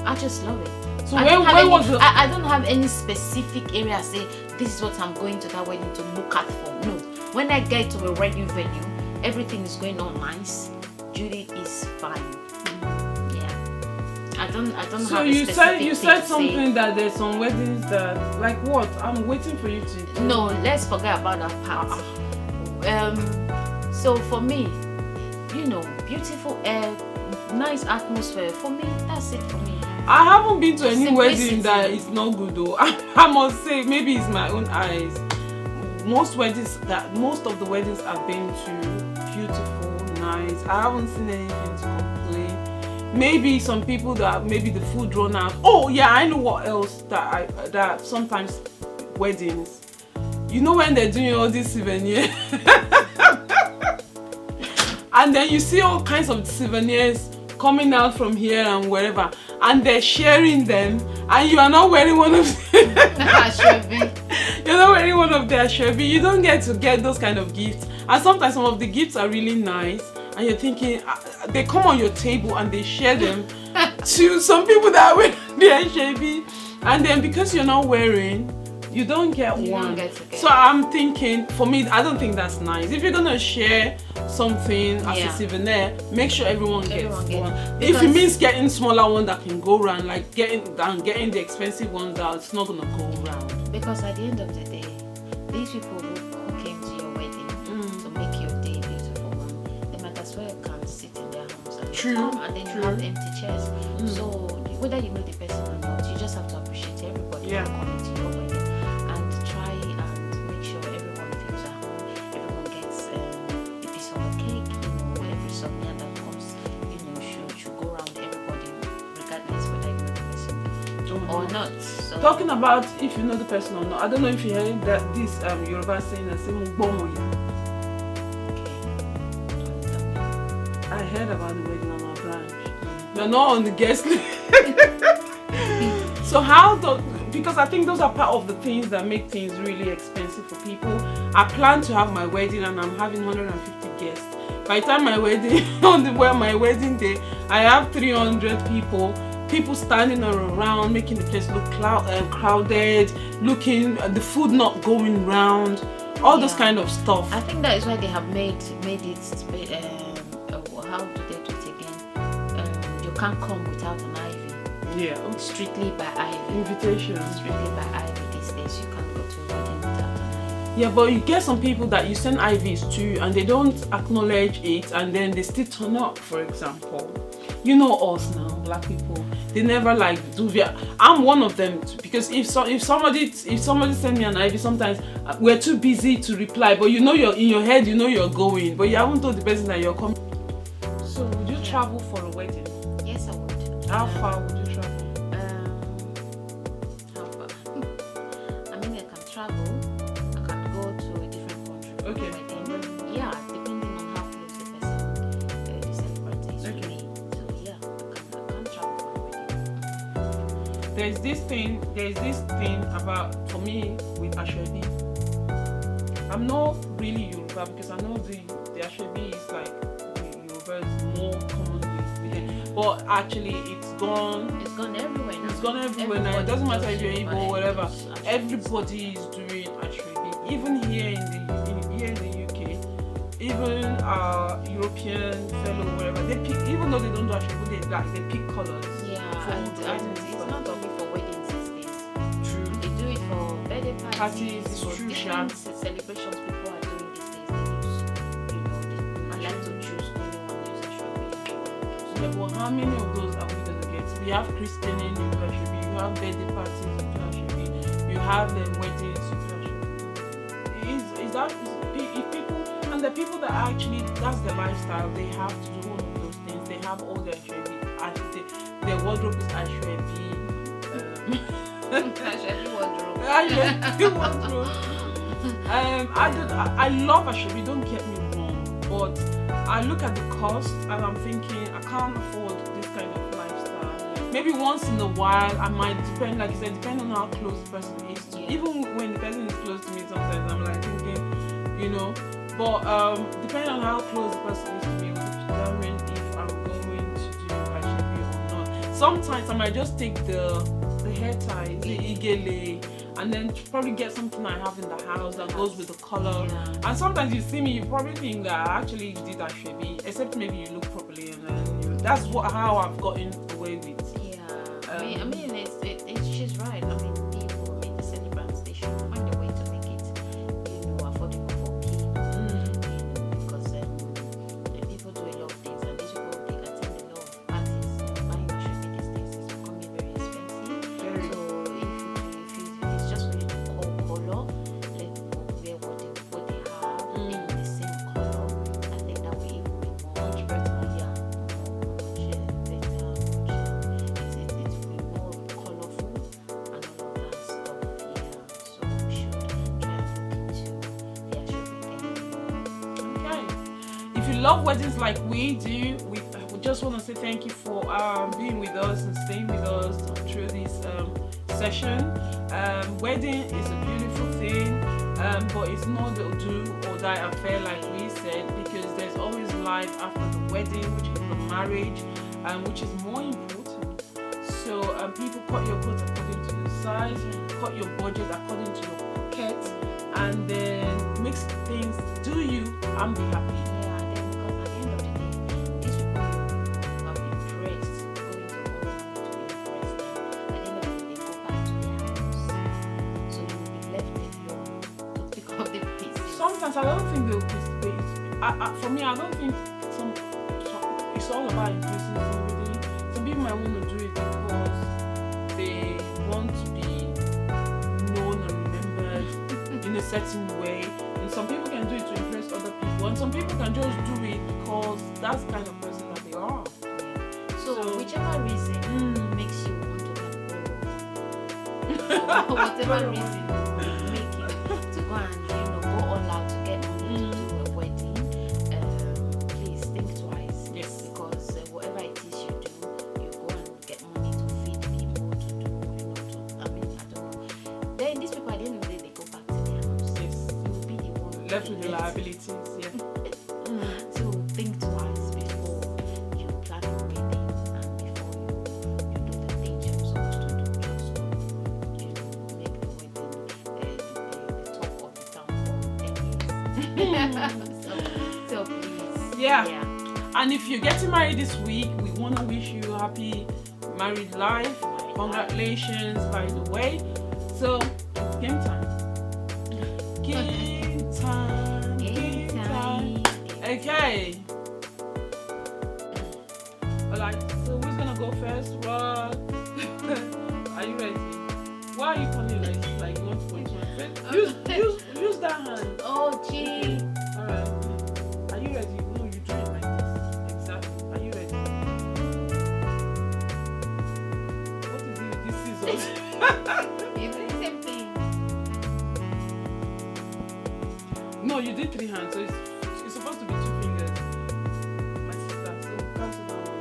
I just love it. So I where don't have was any, the I don't have any specific area. Say this is what I'm going to that wedding to look at for. No, When I get to a wedding venue, everything is going on nice. Judy is fine. Yeah. I don't So have a you specific you thing said to something say. that there's some weddings that, like what? I'm waiting for you to. No, let's forget about that part. So for me, beautiful air, nice atmosphere. For me, that's it for me. I haven't been to any Simplicity. wedding that is not good though. I must say, maybe it's my own eyes. Most of the weddings I've been to, beautiful, nice. I haven't seen anything to complain. Maybe some people that maybe the food run out. Oh yeah, I know what else that sometimes weddings. You know when they're doing all these souvenirs, and then you see all kinds of souvenirs coming out from here and wherever, and they're sharing them, and you are not wearing one of them. You're not wearing one of their shabby. You don't get to get those kind of gifts, and sometimes some of the gifts are really nice, and you're thinking they come on your table and they share them to some people that wear their shabby, and then because you're not wearing, you don't get one. So I'm thinking, for me, I don't think that's nice. If you're gonna share something as a souvenir, make sure everyone gets one. If it means getting smaller one that can go round, like getting the expensive ones that it's not gonna go round. Because at the end of the day, these people who came to your wedding to make your day a beautiful one, they might as well can sit in their homes and come, and then you have empty chairs. So whether you know the person or not, you just have to appreciate everybody who coming to your wedding and try and make sure everyone feels at home. Everyone gets a piece of a cake, every souvenir that comes, should go around everybody, regardless whether you know the person or not. So, talking about if you know the person or not, I don't know if you heard that this Yoruba saying that say "Mugbomoya." I heard about the wedding on our branch. You're not on the guest list. So because I think those are part of the things that make things really expensive for people. I plan to have my wedding and I'm having 150 guests. By the time my wedding, my wedding day, I have 300 people standing around, making the place look crowded, looking the food not going round, all those kind of stuff. I think that is why they have made it. How do they do it again? You can't come without an IV. Yeah. Strictly by IV. Invitation. Strictly by IV these days. You can't go to a wedding without an IV. Yeah, but you get some people that you send IVs to and they don't acknowledge it, and then they still turn up. For example, you know us now, black people. They never do via. I'm one of them too, because if somebody send me an IV, sometimes we're too busy to reply. But you're in your head, you're going, but you haven't told the person that you're coming. So would you travel for a wedding? Yes, I would. How far would you travel? How far? I mean, I can travel. I can go to a different country. Okay. Yeah, depending on how close the person, the celebrant is with me. So yeah, I can travel for a wedding. There's this thing about, for me, with Ashwebi. I'm not really Yoruba because I know the Ashwebi is like Yoruba is more common with them. But actually it's gone everywhere now. It's gone everywhere now. It doesn't matter if you're Igbo or whatever. Everybody is doing Ashwebi. Even here in the UK, even our European fellow wherever, they pick, even though they don't do Ashwebi, they pick colours. Yeah, and it's not only for weddings these days. True. They do it for birthday parties, It's for true, different celebrations people are doing these days. They like to choose only one use Ashwebi. Yeah, but how many of those are we gonna get? We have christening, you do Ashwebi. You have birthday parties, you do Ashwebi. You have weddings, you do Ashwebi. If people, and the people that actually, that's their lifestyle, they have to do all of those things. They have all their Ashwebi. Their wardrobe is Ashwebi. Ashwebi wardrobe. Ashwebi wardrobe. I love Ashwebi, don't get me wrong, but I look at the cost and I'm thinking I can't afford this kind of lifestyle. Maybe once in a while I might depend, like you said, depend on how close the person is to me. Even when the person is close to me, sometimes I'm like thinking, but depending on how close the person is to me will determine if I'm going to do Ashwebi or not. Sometimes I might just take the hair ties, the igele, and then probably get something I have in the house that goes with the color. Yeah. And sometimes you see me, you probably think that I actually did that shabby, except maybe you look properly, and then that's how I've gotten away with. Yeah. I mean, it's she's right. I mean, people, the celebrants, they should find a way to make it, affordable for people. Because people do a lot of things, and these people they attend a lot of parties. Buying a shoe these days is becoming very expensive. Very. So if it's just for you to color, let people wear what they have in the same color. I think that will even be much better. Yeah, much better. It's be more colorful and all of that stuff. Yeah, so we should try and look into the actual wedding. Okay. If you love weddings like we do, we just want to say thank you for being with us and staying with us through this session. Wedding is a beautiful thing, but it's not the do or die affair like we said, because there's always life after the wedding, which is the marriage, which is more important. So people cut your coat according to your size, cut your budget according to your pocket, and then mix things, do you and be happy. Yeah, and then because at the end of the day, these people you have impressed, going to all to impress them. At the end of the day, they go back to their house. So you will be left alone to pick up the pieces. Sometimes I don't think they'll be for me, I don't think it's all about impressing somebody. Some people might want to do it because they want to be known and remembered in a certain way. And some people can do it to impress other people. And some people can just do it because that's the kind of person that they are. So whichever reason makes you want to go, whatever reason will make you to go and go all out to get money to do a wedding, please think twice. Yes. Because whatever it is you do, you go and get money to feed people, to do, I don't know. Then these people at the end of the day, they go back to their house. Yes. You will be the one Left with the liabilities, yeah. So think twice before you plan a wedding and before you do the things you're supposed to do, just to make the wedding the talk of the town for 10 years. so please. Yeah. And if you're getting married this week, we want to wish you happy married life. Congratulations, by the way. So it's game time. Game time. Game time. Okay. Alright, so who's gonna go first? Rod. Are you ready? Why are you calling like you want to point one? Use that hand. Oh, gee. Alright. Are you ready? No, you do it like this. Exactly. Are you ready? What is it with these scissors? You do the same thing. No, you did 3 hands, so it's supposed to be 2 fingers. My sister, so cancel that one.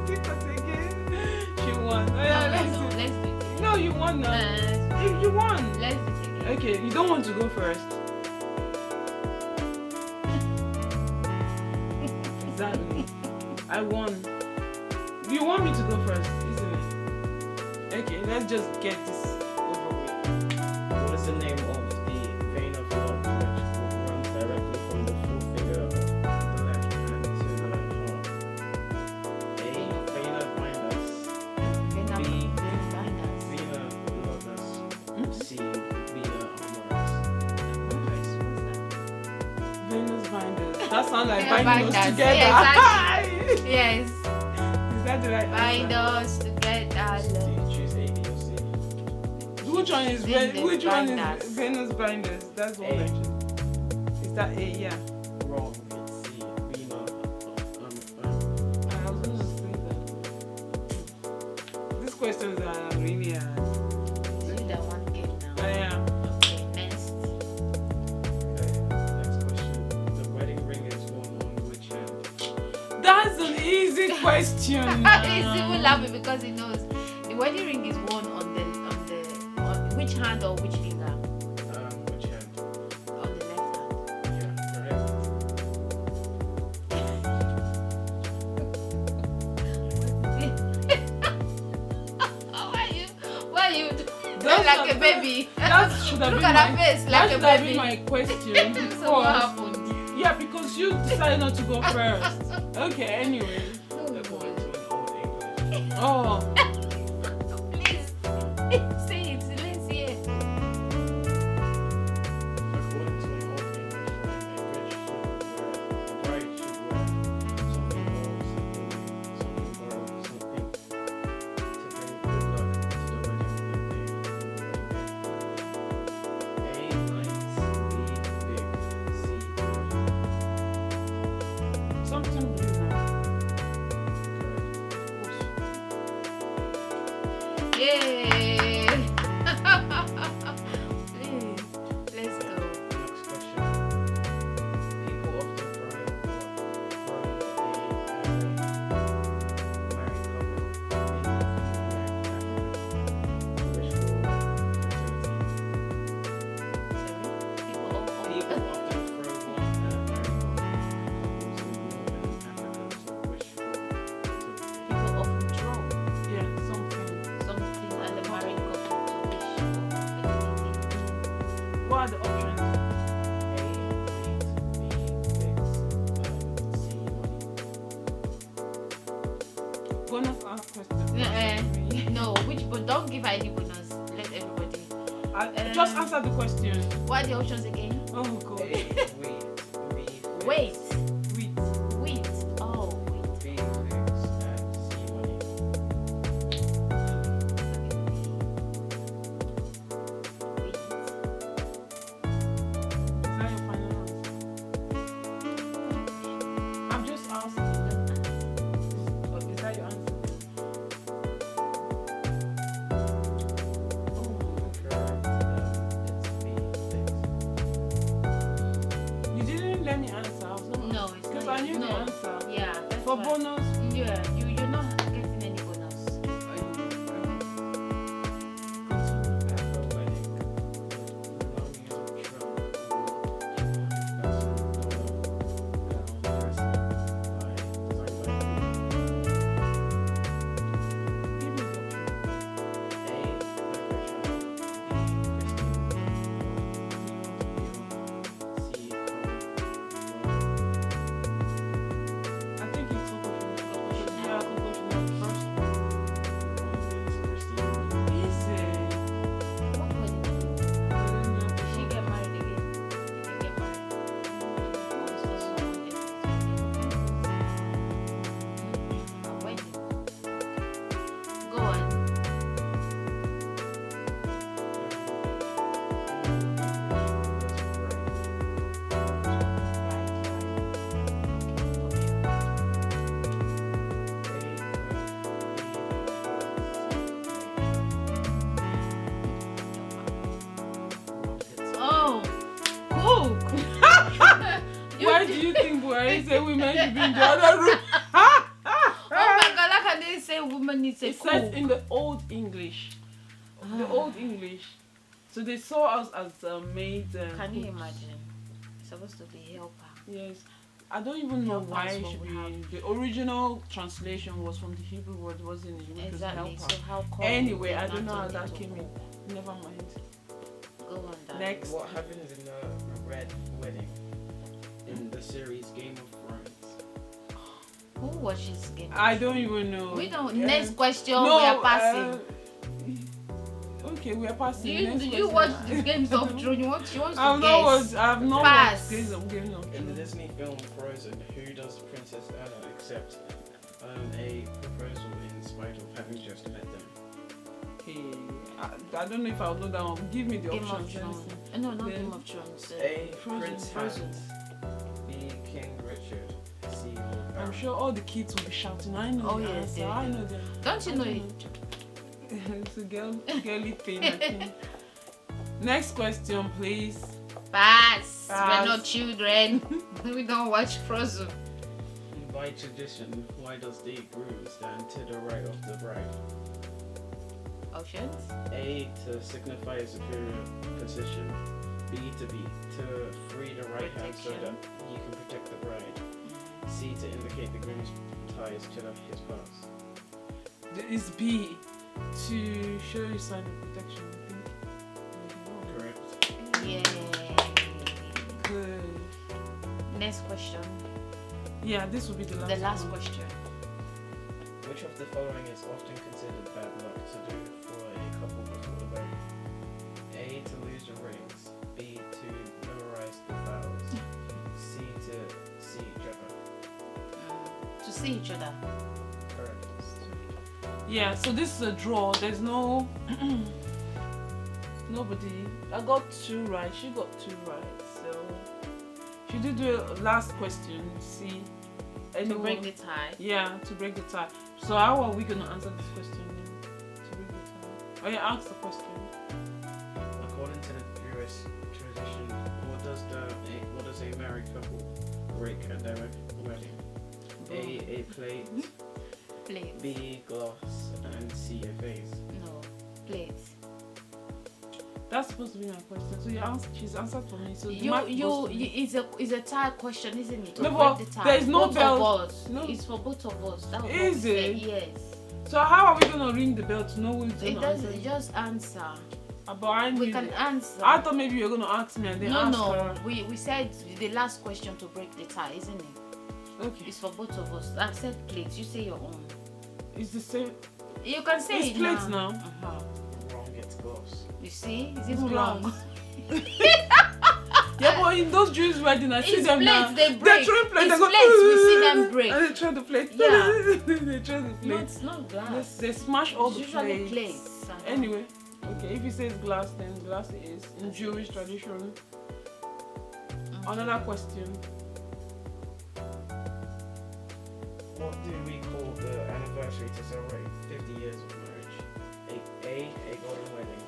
Did that again? She won. Oh, yeah, let's do Let's do it. No, you won now. You won. Let's do it again. Okay, you don't want to go first. Exactly. I won. You want me to go first, isn't it? Okay, let's just get this over with. What is the name of the vein of love which runs directly from the forefinger of the left hand to the left heart? A. Vena bindus. B. Vena lovus. C. Vena amoris. Venus binders. That sounds like Yeah, binding us binders. together. Yeah, Yes. Is that the right Bind answer? us together. Do you choose A, B, or C? Which one is Venus which one binders. is Venus binders? That's one A. actually. Is that A? Yeah. Wrong. It's C. Vena. I was gonna say that. These questions are really hard. Do that one again now. Yeah. Okay, next. Okay, next question. The wedding ring is worn on which hand? That's an easy question. He's even laughing because he knows the wedding ring is worn on which hand or which finger? Which hand? On the left hand. Yeah, correct. Why are you Just like a baby. That should have Look been at my, her face, that like a should have baby. been my question. So what Because- happened? Yeah, because you decided not to go first. Okay, anyway. According to an old English. Oh, Please say it. Let's hear it. According to an old English rhyme, a bride should wear something old, something borrowed, something to bring good luck to the wedding that they A light, B big, C something blue now. Yay! Please, let's go. Next question. People often throw a married couple in Africa to wish for fertility. Sorry. People often throw one married couples in Africa to wish for fertility. People often draw Yeah, something. something and the married couple to wish for fertility. What are the options? A. Wait. B. Fix. C. Money. Bonus question. No, but don't give ID bonus. Let everybody. Just answer the question. What are the options again? Oh god. A. Wait. B. Fix. Wait. Wait. Wait. Oh, wait. B. Fix. And C. Money. Is that your final answer? I'm just asking. Is that your answer? Oh, Correct. It's B. Fix. you didn't let me answer. I was not No, it's because not. I knew No. the answer. Yeah, that's For why. bonus, Yeah, you're not getting any bonus. Afro wedding. Belonging as a trunk. That's dressed by designed by give me the option. A. Decoration. B. Christian. C. I think it's conclusion. Yeah, conclusion is the first one. Is it? What wedding? I didn't know. She get married again. Did they get married? Or is this someone else's wedding? A wedding. Go on. Oh, cook. Why do you think Buhari say women should be in the other room? Oh my God! How can they say woman needs a It says cook? in the old English. The old English. So they saw us as maids. Can you cooks. imagine? It's supposed to be helper. Yes. I don't even know Help why us it what should we be. have. The original translation was from the Hebrew word, wasn't it? Which was Exactly. helper. So how come? Anyway, they're I don't know not how on that it came to in. Never mind. Go on, Dad. Next. What happens in the Red Wedding in the series Game of Thrones? Who watches Game? I don't even know. We don't. Yeah. Next question. No, we are passing. Okay, we are passing. Do you Next do you question. watch the Games of Thrones? You want? She wants to I've guess. not watched. I've not Pass. watched Games of In the Thrones. Disney film Frozen, who does Princess Anna accept a proposal in spite of having just met them? Hey, I don't know if I'll know that one. Give me the Game of options. Thrones. Let's No, not Then- Game of Thrones. A. Frozen, Prince Frozen. Hans. B. King Richard. C. Lord I'm Baron. sure all the kids will be shouting. I know. Oh, the yes, answer. yeah, I yeah. know them. Don't you I know don't it? It's a girly thing. I think. Next question, please. Pass. Pass. We're not children. We don't watch Frozen. By tradition, why does the groom stand to the right of the bride? Options. A. To signify a superior position. B. To free the right hand so Protection. that he can protect the bride. C. To indicate the groom's ties to his past. It's B. To show you sign of protection. I think next question. Yeah, this will be the last. The last one. question. Which of the following is often considered bad luck to do for a couple before the wedding? A. To lose your rings. B. To memorize the vows. C. To see each other. To see each other. Correct. Yeah, so this is a draw. There's no nobody. I got 2 right. She got 2 right. So she did do a last question. See, To anyone? break the tie. Yeah, to break the tie. So how are we gonna answer this question? Then? To break the tie. Oh yeah, ask the question. According to the Jewish tradition, what does a married couple break at their wedding? A plate. Plates. B. Glass. And C. A vase. No. Plates. That's supposed to be my question. So she's answered for me. So the You, mark goes to me. it's a tie question, isn't it? To No, break but the tie. there is no both belt. Of us. No. It's for both of us. That was Is what we said. it? Yes. So how are we gonna ring the bell to know who's It gonna answer? doesn't. Just answer. But I We knew can it. answer. I thought maybe you were gonna ask me and then ask No. her. We said the last question to break the tie, isn't it? Okay. It's for both of us. I said plates. You say your own. It's the same. You can say It's it plates now. Uh-huh. Wrong. It's glass. You see, it's It's even glass. wrong. Yeah, but in those Jews wedding, I see It's them now. plates, they They're break. throwing plates. It's They go, plates, we see them break. And they try to plate. Yeah. They try to No, plate. it's not glass. They smash all It's the usually plates. plates. Uh-huh. Anyway, okay. If he says glass, then glass it is in Jewish tradition. Another question. What do we call the anniversary to celebrate 50 years of marriage? A golden wedding.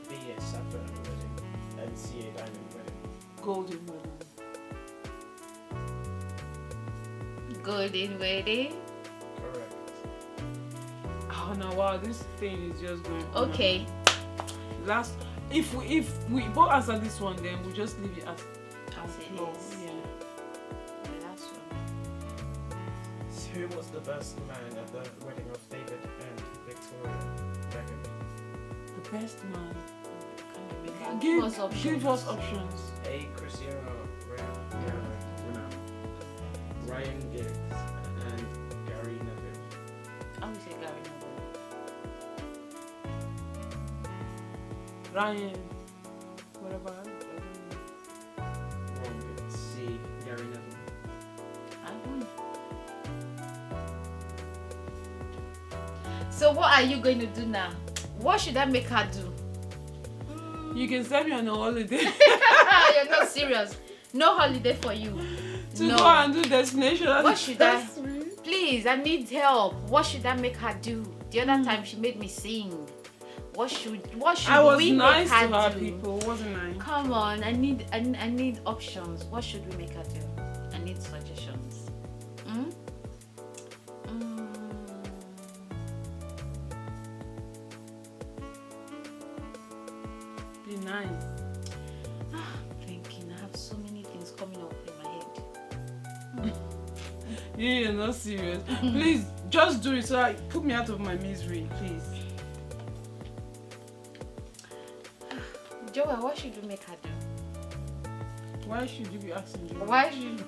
B. A sapphire wedding. And C. A diamond wedding. Golden wedding. Golden wedding. Correct. Oh no! Wow, this thing is just going. on. Okay. Last, if we both answer this one, then we just leave it as As it no. is. Yeah. The last one. So who was the best man at the wedding of David and Victoria Beckham? The best man. Give us options. Give us options. A. Cristiano Ronaldo. Ryan Giggs and Gary Neville. I would say Gary Neville. Ryan. Whatever. Wrong. It's C. Gary Neville. I don't know. So what are you going to do now? What should I make her do? You can send me on a holiday You're not serious. No holiday for you. to No. go and do destination. What should I? Please, I need help. What should I make her do? The other time she made me sing. What should I was we nice make to her her do? people, wasn't I? Come on, I need options. What should we make her do? I need suggestions. Mm? Be nice. Thinking, I have so many things coming up in my head. You're not serious. Please, just do it so I put me out of my misery, please. Joel, what should we make her do? Why should you be asking me? Why should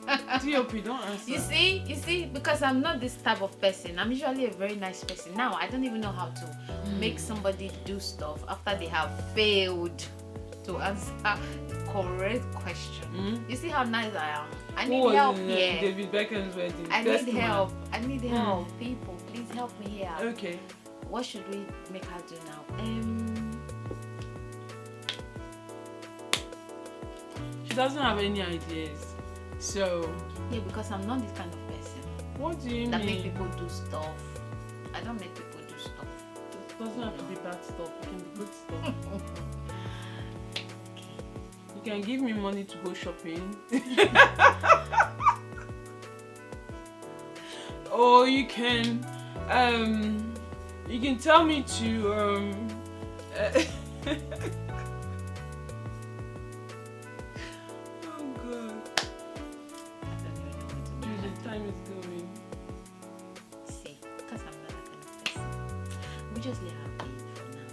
TOP, don't answer. you see, because I'm not this type of person. I'm usually a very nice person. Now I don't even know how to make somebody do stuff after they have failed to answer the correct question. You see how nice I am. I Who need was help in, here. David Beckham's wedding? I Best need man. help. I need help. People, please help me here. Okay. What should we make her do now? She doesn't have any ideas. So, Yeah, because I'm not this kind of person what do you that make mean? people do stuff. I don't make people do stuff. It doesn't have to be bad stuff. It can be good stuff. You can give me money to go shopping. Or you can tell me to oh god. I don't even know what to Dude, make the time is going. See, because I'm not that kind of person. We just let her be for now.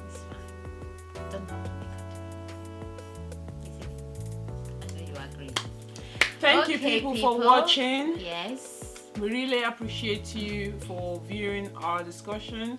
It's fine. Don't have to make her do Thank you, Okay, people, for watching. Yes. We really appreciate you for viewing our discussion.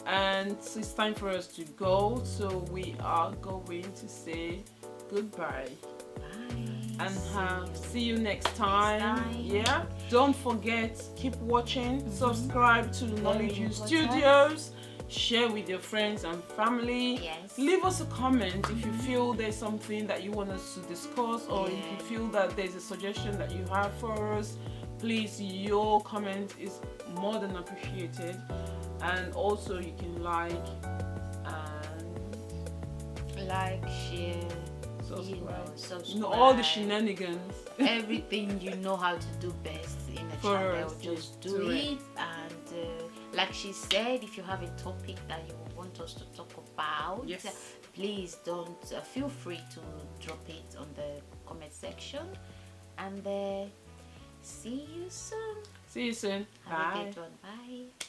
And it's time for us to go. So we are going to say goodbye. Bye. And see you next time. Yeah. Don't forget, keep watching. Subscribe to Knowledge JOOS Studios. Share with your friends and family. Yes. Leave us a comment if you feel there's something that you want us to discuss, or if you feel that there's a suggestion that you have for us. Please, your comment is more than appreciated. And also you can like, share, subscribe. All the shenanigans. Everything you know how to do best in a channel, just do it. And like she said, if you have a topic that you want us to talk about, please don't feel free to drop it on the comment section. And see you soon. See you soon. Have Bye. a good one. Bye.